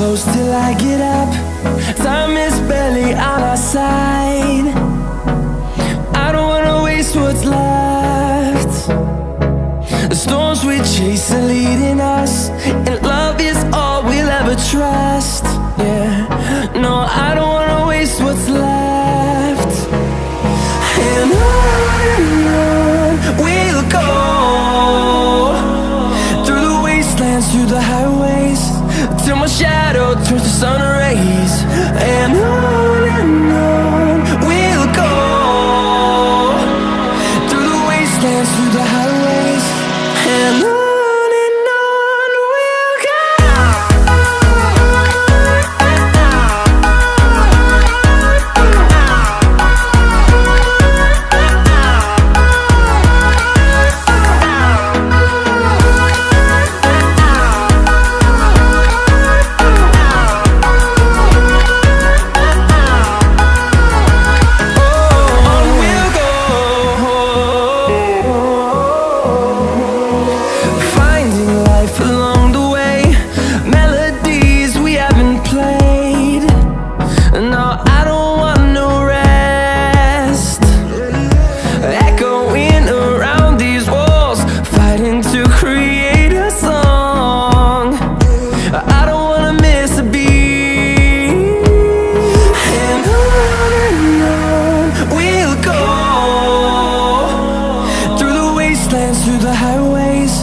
close till I get up. Time is barely on our side. I don't wanna waste what's left. The storms we chase are leading us, and love is all we'll ever trust. Yeah, no, I don't wanna waste what's left. And on we'll go, through the wastelands, through the highways, till my shadow turns to sun rays. And on we'll go, through the wastelands, through the highways, and on we'll go. Through the highways,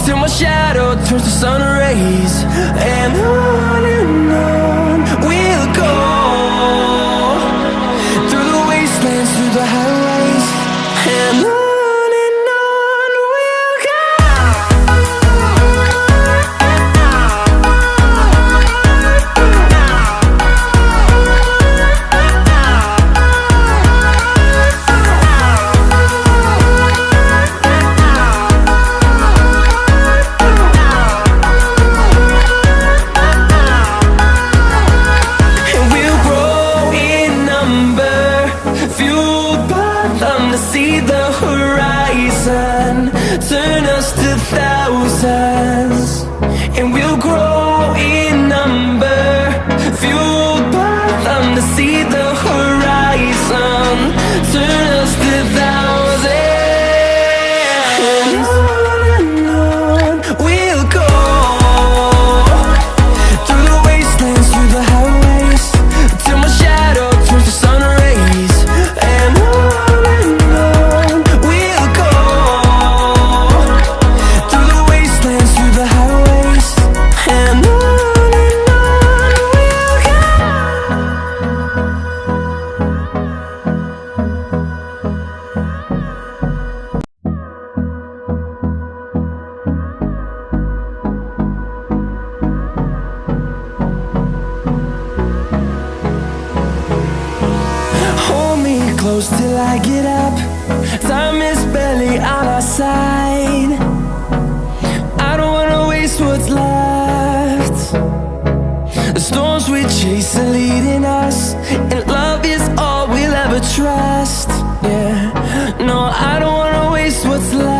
till my shadow turns to sun rays. And on we'll go, through the wastelands, through the highways, and on we'll go. See the horizon, turn us to thousands, and we'll grow in number, fueled by them. To see the horizon, turn us to thousands, and on we'll go, through the wastelands, through the highways, till my shadow turns to sun rays. And close till I get up. Time is barely on our side. I don't wanna waste what's left. The storms we chase are leading us, and love is all we'll ever trust. Yeah, no, I don't wanna waste what's left.